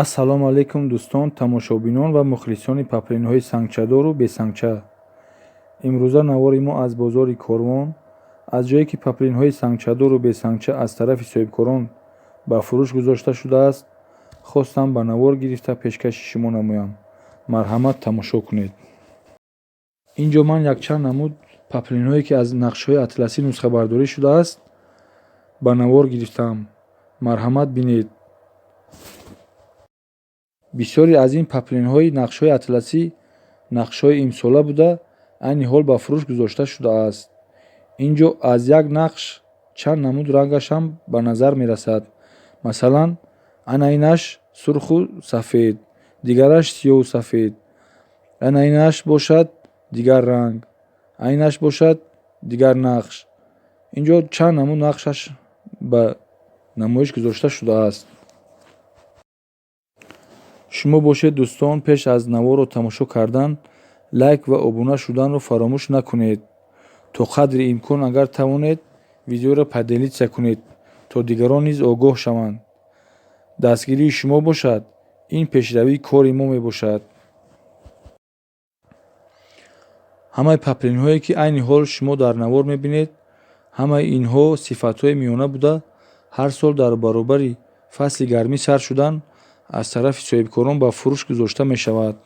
ассалому алайкум дӯстон, тамошобинон ва мухлисони паплинҳои сангчадору бесангча. имрӯза навори мо аз бозори Корвон, аз ҷое ки паплинҳои сангчадору бесангча аз тарафи соҳибкорон ба фурӯш гузошта шудааст, хостам ба навор гирифта пешкаши шумо намоям. Марҳамат, тамошо кунед. Инҷо ман якчанд намуд паплинҳое ки аз нақшҳои атласӣ нусхабардорӣ шудааст ба навор гирифтам. Марҳамат, бинед. бисёре аз ин паплинҳои нақшҳои атласӣ нақшҳои имсола буда айни ҳол ба фурӯш гузошта шудааст. инҷо аз як нақш чанд намуд рангашам ба назар мерасад. Масалан, айнаш сурху сафед, дигараш сиёҳу сафед, айнаш бошад дигар ранг, айнаш бошад дигар нақш. инҷо чанд намуд нақшаш ба намоиш гузошта шудааст. шумо бошед дӯстон, пеш аз наворро тамошо кардан лайк ва обуна шуданро фаромӯш накунед. то қадри имкон агар тавонед видеоро поделитсия кунед, то дигарон низ огоҳ шаванд. дастгирии шумо бошад, ин пешравии кори мо мебошад. ҳамаи паплинҳое ки айни ҳол шумо дар навор мебинед, ҳамаи инҳо сифатҳои миёна буда ҳар сол дар баробари фасли гармӣ сар шудан аз тарафи соҳибкорон ба фурӯш гузошта мешавад.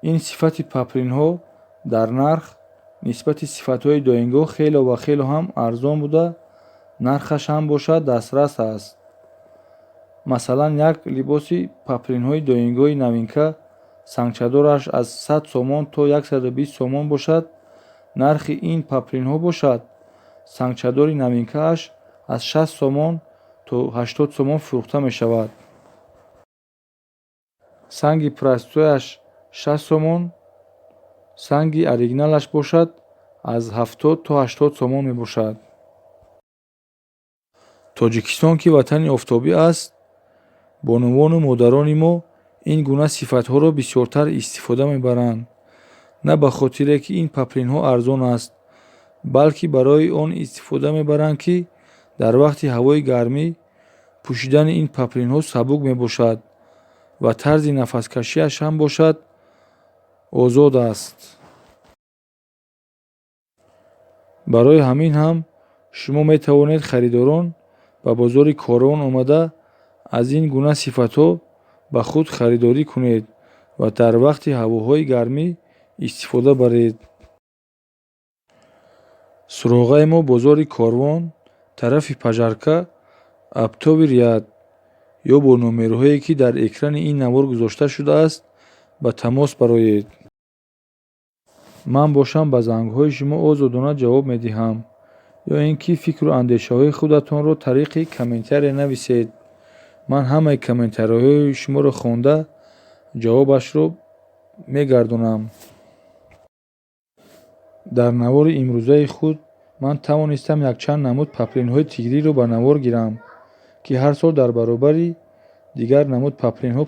ин сифати паплинҳо дар нарх нисбати сифатҳои доимгоҳ хело ва хело ҳам арзон буда нархаш ҳам бошад дастрас аст. масалан, як либоси паплинҳои доимгоҳи навинка сангчадораш аз 100 сомон то 120 сомон бошад. нархи ин паплинҳо бошад сангчадори навинкааш аз 60 сомон то 80 сомон фурӯхта мешавад. санги простояш 60 сомон, санги оригиналаш бошад аз 70 то 80 сомон мебошад. тоҷикистон ки ватани офтобӣ аст, бонувону модарони мо ин гуна сифатҳоро бисёртар истифода мебаранд. на ба хотире ки ин паплинҳо арзон аст, балки барои он истифода мебаранд ки дар вақти ҳавои гармӣ пӯшидани ин паплинҳо сабук мебошад ва тарзи нафаскашиаш ҳам бошад озод аст. барои ҳамин ҳам шумо метавонед харидорон ба бозори Корвон омада аз ин гуна сифатҳо ба худ харидорӣ кунед ва дар вақти ҳавоҳои гармӣ истифода баред. суроғаи мо бозори Корвон, тарафи Пажарка, Абтови Рияд. ё бо номерҳое ки дар экрани ин навор гузошта шудааст ба тамос бароед. ман бошам ба зангҳои шумо озодона ҷавоб медиҳам, ё ин ки фикру андешаҳои худатонро тариқи комментария нависед. ман ҳамаи комментарияҳои шуморо хонда ҷавобашро мегардонам. дар навори имрӯзаи худ ман тавонистам якчанд намуд паплинҳои тигриро ба навор гирам, ки ҳар сол дар баробари дигар намуд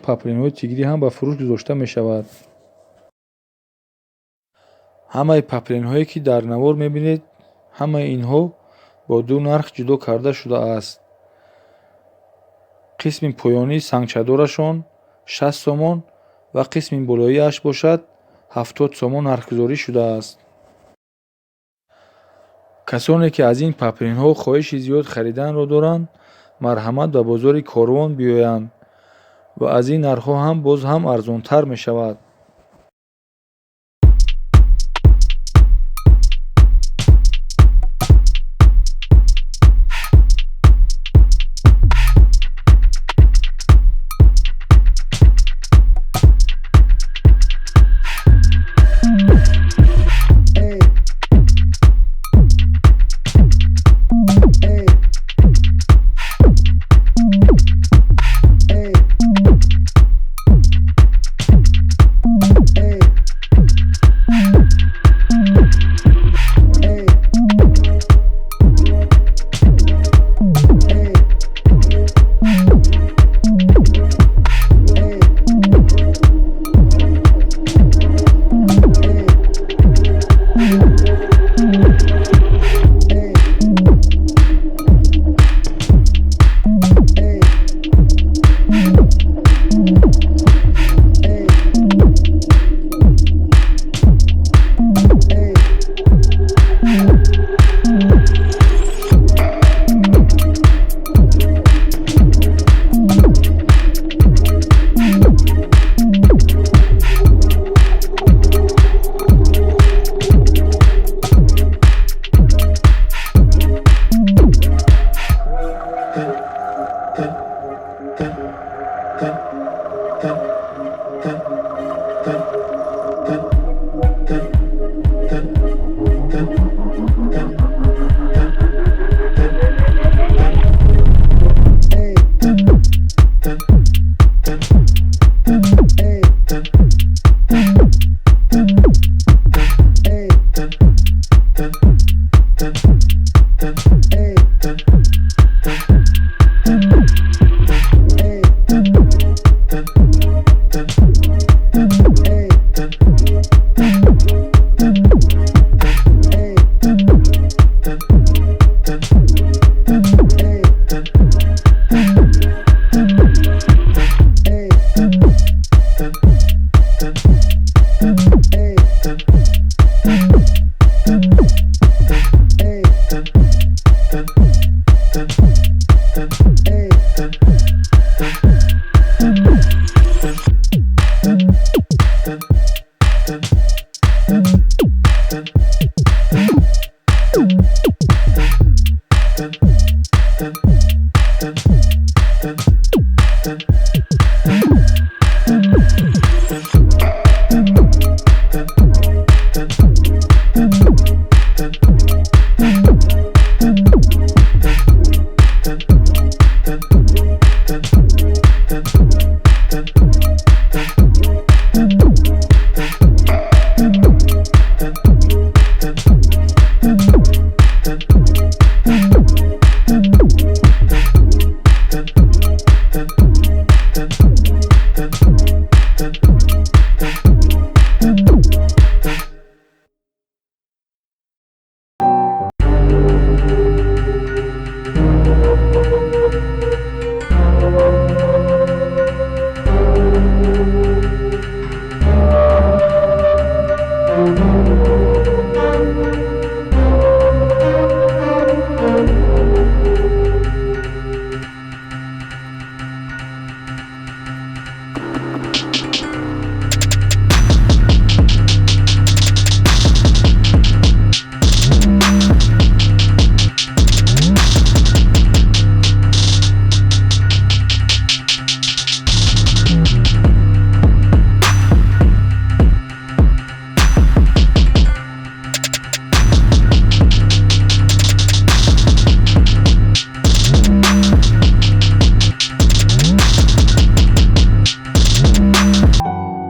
паплинҳои тигрӣ ҳам ба фурӯш гузошта мешавад. ҳамаи паплинҳое ки дар навор мебинед, ҳамаи инҳо бо ду нарх ҷудо карда шудааст. қисми поёнии сангчадорашон 60 сомон ва қисми болоиаш бошад 70 сомон нархгузорӣ шудааст. касоне ки аз ин паплинҳо хоҳиши зиёд хариданро доранд, марҳамат ба бозори Корвон биёянд ва аз ин нархҳо ҳам боз ҳам арзонтар мешавад.